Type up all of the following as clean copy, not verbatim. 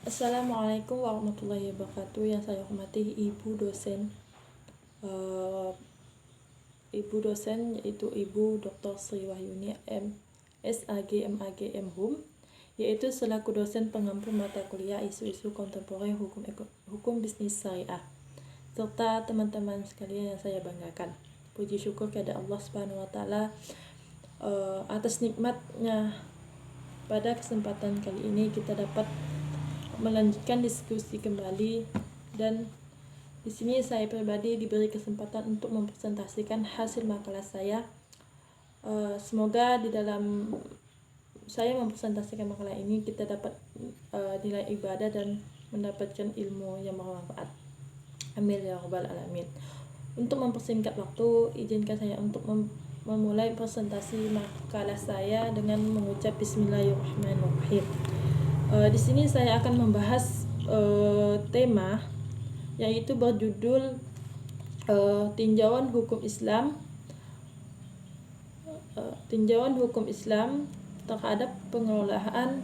Assalamualaikum warahmatullahi wabarakatuh. Yang saya hormati eh, ibu dosen yaitu Ibu Dr. Sri Wahyuni MSAG MAG MHUM, yaitu selaku dosen pengampu mata kuliah isu-isu kontemporer hukum bisnis syariah, serta teman-teman sekalian yang saya banggakan. Puji syukur kepada Allah Subhanahu wa taala atas nikmatnya. Pada kesempatan kali ini kita dapat melanjutkan diskusi kembali, dan di sini saya pribadi diberi kesempatan untuk mempresentasikan hasil makalah saya. Semoga di dalam saya mempresentasikan makalah ini kita dapat nilai ibadah dan mendapatkan ilmu yang bermanfaat. Amin ya rabbal alamin. Untuk mempersingkat waktu, izinkan saya untuk memulai presentasi makalah saya dengan mengucap Bismillahirrahmanirrahim. Di sini saya akan membahas tema yaitu berjudul tinjauan hukum Islam terhadap pengelolaan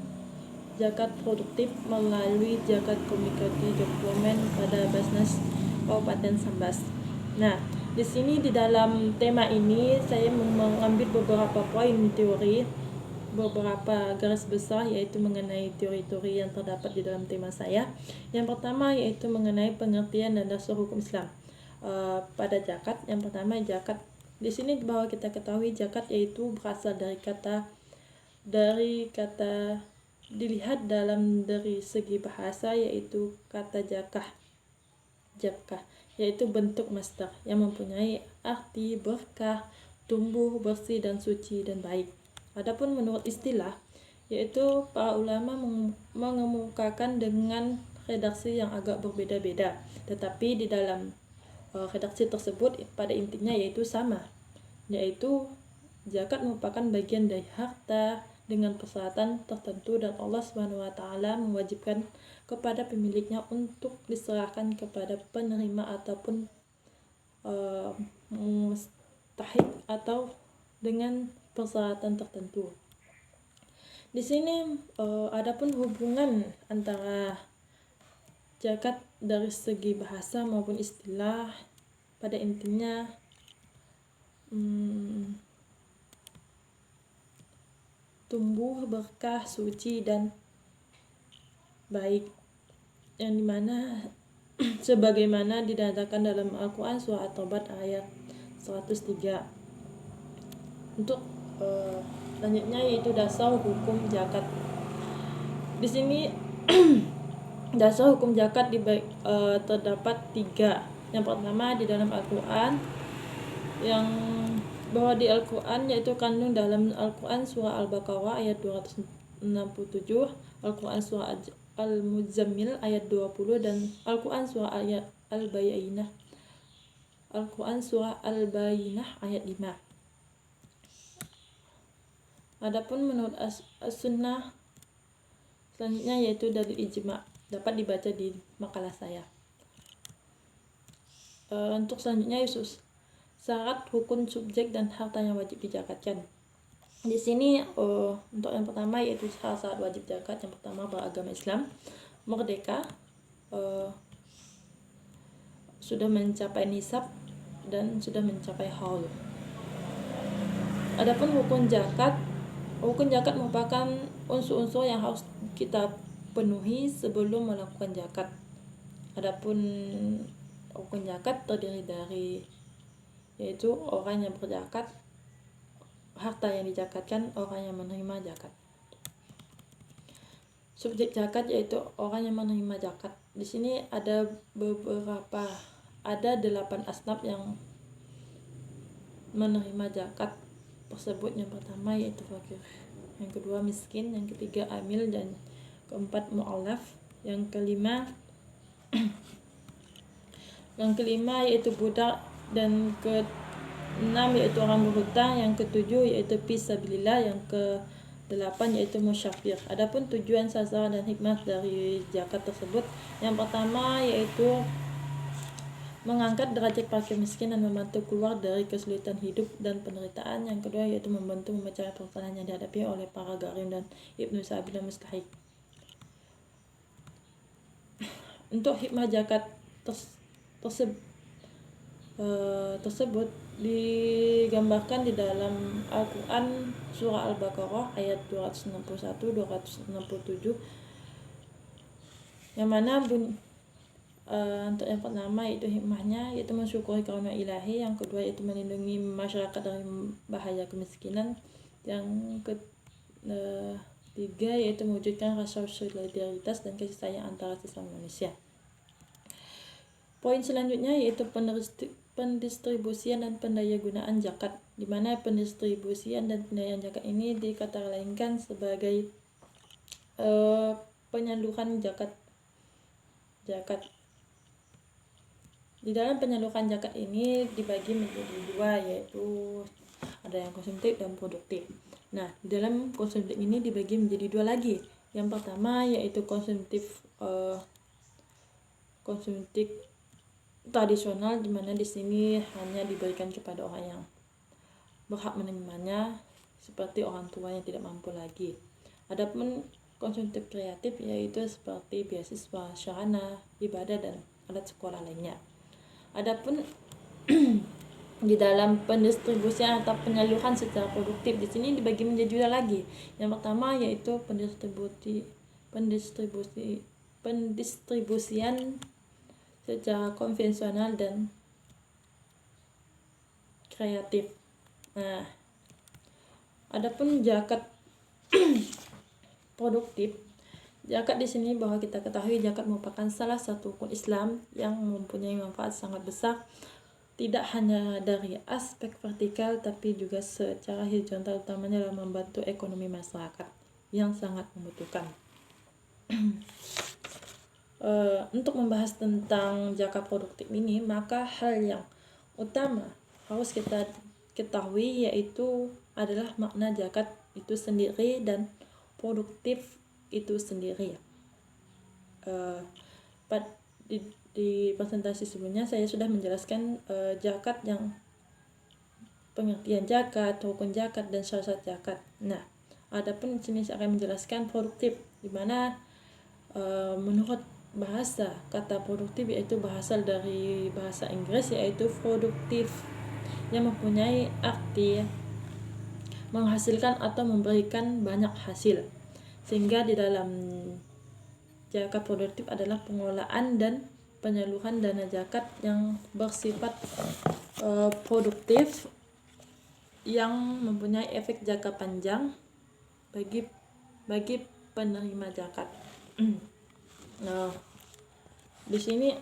zakat produktif melalui zakat community development pada Basnas Kabupaten Sambas. Nah, di sini di dalam tema ini saya mengambil beberapa poin teori, beberapa garis besar, yaitu mengenai teori-teori yang terdapat di dalam tema saya. Yang pertama yaitu mengenai pengertian dan dasar hukum Islam pada zakat. Yang pertama, zakat. Di sini bahwa kita ketahui zakat yaitu berasal dari kata dilihat dari segi bahasa, yaitu kata zakah, yaitu bentuk masdar yang mempunyai arti berkah, tumbuh, bersih dan suci dan baik. Adapun menurut istilah, yaitu para ulama mengemukakan dengan redaksi yang agak berbeda-beda, tetapi di dalam redaksi tersebut pada intinya yaitu sama, yaitu zakat merupakan bagian dari harta dengan persyaratan tertentu, dan Allah Subhanahu wa taala mewajibkan kepada pemiliknya untuk diserahkan kepada penerima ataupun mustahik atau dengan persyaratan tertentu. Di sini adapun hubungan antara zakat dari segi bahasa maupun istilah, pada intinya tumbuh, berkah, suci dan baik, yang dimana sebagaimana didatakan dalam Al-Quran surah At-Taubah ayat 103. Untuk selanjutnya yaitu dasar hukum zakat. Di sini dasar hukum zakat terdapat 3. Yang pertama di dalam Al-Quran, yang bahwa di Al-Quran yaitu kandung dalam Al-Quran surah Al-Baqarah ayat 267, Al-Quran surah Al-Muzammil ayat 20, dan Al-Quran surah ayat Al-Bayyinah ayat 5. Adapun menurut as-sunnah selanjutnya yaitu dari ijma, dapat dibaca di makalah saya. Untuk selanjutnya Yesus syarat, hukum, subjek dan harta yang wajib dizakatkan. Di sini untuk yang pertama yaitu syarat wajib zakat. Yang pertama, beragama Islam, merdeka, sudah mencapai nisab dan sudah mencapai haul. Adapun hukum zakat merupakan unsur-unsur yang harus kita penuhi sebelum melakukan zakat. Adapun hukum zakat terdiri dari yaitu orang yang berzakat, harta yang dizakatkan, orang yang menerima zakat. Subjek zakat yaitu orang yang menerima zakat. Di sini ada 8 asnaf yang menerima zakat tersebut. Yang pertama yaitu fakir, yang kedua miskin, yang ketiga amil, dan keempat mu'allaf, yang kelima yaitu budak, dan keenam yaitu orang berhutang, yang ketujuh yaitu fisabilillah, yang ke-8 yaitu musyafir. Adapun tujuan, sasaran dan hikmah dari zakat tersebut, yang pertama yaitu mengangkat derajat fakir miskin dan membantu keluar dari kesulitan hidup dan penderitaan. Yang kedua yaitu membantu memecahkan permasalahan yang dihadapi oleh para gharim dan ibnu sabil dan mustahik. Untuk hikmah zakat tersebut digambarkan di dalam Al-Quran surah Al-Baqarah ayat 261-267, yang mana untuk yang pertama yaitu hikmahnya yaitu mensyukuri karunia ilahi, yang kedua yaitu melindungi masyarakat dari bahaya kemiskinan, yang ketiga yaitu mewujudkan rasa solidaritas dan kasih sayang antara sesama manusia. Poin selanjutnya yaitu pendistribusian dan pendayagunaan zakat, di mana pendistribusian dan pendayaan zakat ini dikatakan sebagai penyaluran zakat. Di dalam penyaluran zakat ini dibagi menjadi dua, yaitu ada yang konsumtif dan produktif. Nah, di dalam konsumtif ini dibagi menjadi dua lagi. Yang pertama yaitu konsumtif tradisional, di mana di sini hanya diberikan kepada orang yang berhak menerimanya, seperti orang tua yang tidak mampu lagi. Adapun konsumtif kreatif yaitu seperti beasiswa, sarana ibadah dan alat sekolah lainnya. Adapun di dalam pendistribusian atau penyaluran secara produktif, di sini dibagi menjadi dua lagi. Yang pertama yaitu pendistribusian secara konvensional dan kreatif. Nah, adapun zakat produktif, zakat di sini bahwa kita ketahui zakat merupakan salah satu rukun Islam yang mempunyai manfaat sangat besar, tidak hanya dari aspek vertikal tapi juga secara horizontal, utamanya dalam membantu ekonomi masyarakat yang sangat membutuhkan. Untuk membahas tentang zakat produktif ini, maka hal yang utama harus kita ketahui yaitu adalah makna zakat itu sendiri dan produktif itu sendiri. Di presentasi sebelumnya saya sudah menjelaskan zakat, yang pengertian zakat, rukun zakat, dan syarat zakat. Nah, adapun di sini saya akan menjelaskan produktif, di mana menurut bahasa kata produktif yaitu berasal dari bahasa Inggris yaitu productive, yang mempunyai arti menghasilkan atau memberikan banyak hasil. Sehingga di dalam zakat produktif adalah pengelolaan dan penyaluran dana zakat yang bersifat produktif yang mempunyai efek jangka panjang bagi penerima zakat. Nah, di sini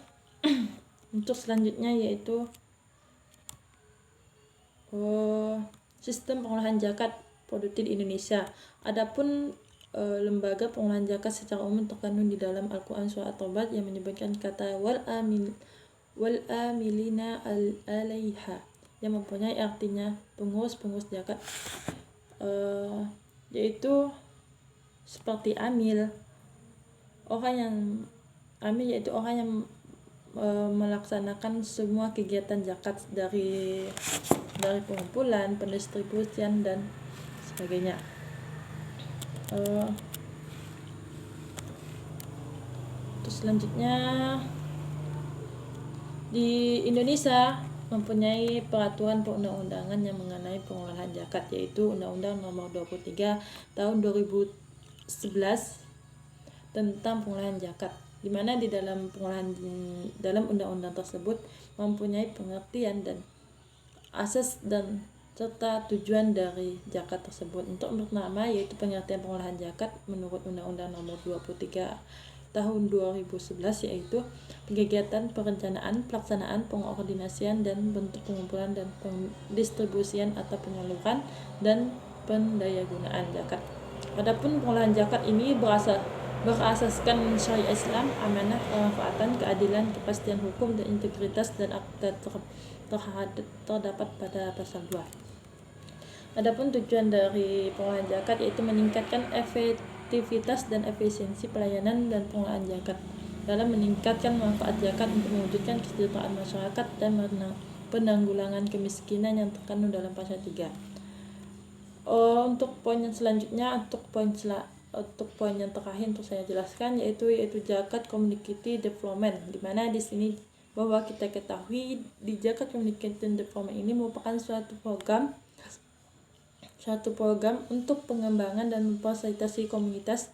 untuk selanjutnya yaitu sistem pengolahan zakat produktif di Indonesia. Adapun lembaga pengolahan zakat secara umum terkandung di dalam Al-Quran surah At-Taubah yang menyebutkan kata wal amilina alaiha, yang mempunyai artinya pengurus zakat, yaitu seperti amil. Amil yaitu orang yang melaksanakan semua kegiatan zakat dari pengumpulan, pendistribusian dan sebagainya. Terus selanjutnya, di Indonesia mempunyai peraturan perundang-undangan yang mengenai pengolahan zakat, yaitu Undang-Undang Nomor 23 Tahun 2011 tentang pengolahan zakat, di mana di dalam undang-undang tersebut mempunyai pengertian dan asas dan serta tujuan dari zakat tersebut. Untuk pertama yaitu pengertian pengolahan zakat menurut Undang-Undang Nomor 23 Tahun 2011 yaitu kegiatan perencanaan, pelaksanaan, pengordinasian dan bentuk pengumpulan dan pendistribusian atau penyaluran dan pendayagunaan zakat. Adapun pengolahan zakat ini berasaskan syariat Islam, amanah, kemanfaatan, keadilan, kepastian hukum, dan integritas dan akta terdapat pada pasal 2. Adapun tujuan dari pengolahan zakat yaitu meningkatkan efektivitas dan efisiensi pelayanan dan pengolahan zakat dalam meningkatkan manfaat zakat untuk mewujudkan kesejahteraan masyarakat dan penanggulangan kemiskinan yang terkandung dalam pasal 3. Untuk poin yang selanjutnya, untuk poin untuk poin yang terakhir untuk saya jelaskan yaitu Jakarta Community Development, di mana di sini bahwa kita ketahui di Jakarta Community Development ini merupakan suatu program untuk pengembangan dan memfasilitasi komunitas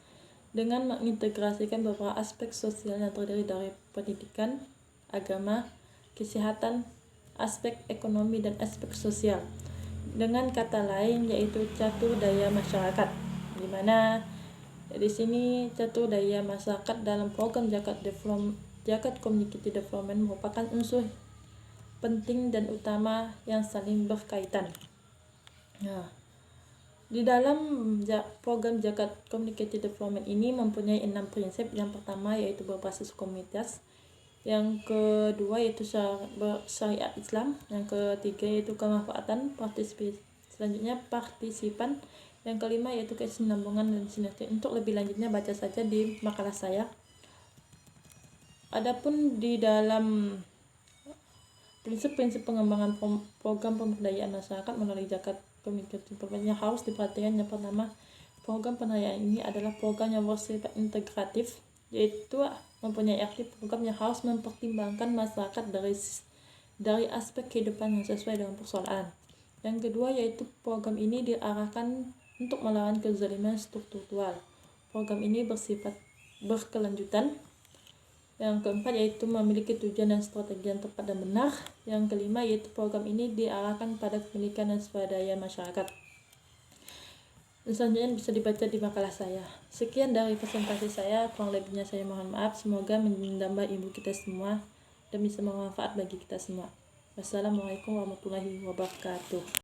dengan mengintegrasikan beberapa aspek sosial yang terdiri dari pendidikan, agama, kesehatan, aspek ekonomi, dan aspek sosial. Dengan kata lain yaitu catur daya masyarakat, di mana di sini catur daya masyarakat dalam program Jakarta Community Development merupakan unsur penting dan utama yang saling berkaitan. Nah, di dalam program Jakarta Community Development ini mempunyai 6 prinsip. Yang pertama yaitu berbasis komunitas, yang kedua yaitu syariat Islam, yang ketiga yaitu kemanfaatan selanjutnya partisipan, yang kelima yaitu kesinambungan dan sinergi. Untuk lebih lanjutnya baca saja di makalah saya. Adapun di dalam prinsip-prinsip pengembangan program pemberdayaan masyarakat melalui Jakarta Community Development yang harus diperhatikan, yang pertama, program pemberdayaan ini adalah program yang bersifat integratif, yaitu mempunyai arti program yang harus mempertimbangkan masyarakat dari aspek kehidupan yang sesuai dengan persoalan. Yang kedua yaitu program ini diarahkan untuk melawan kezaliman struktural. Program ini bersifat berkelanjutan. Yang keempat yaitu memiliki tujuan dan strategi yang tepat dan benar. Yang kelima yaitu program ini diarahkan pada kepemilikan dan swadaya masyarakat. Selanjutnya bisa dibaca di makalah saya. Sekian dari presentasi saya, kurang lebihnya saya mohon maaf. Semoga menambah ilmu kita semua dan bisa bermanfaat bagi kita semua. Wassalamualaikum warahmatullahi wabarakatuh.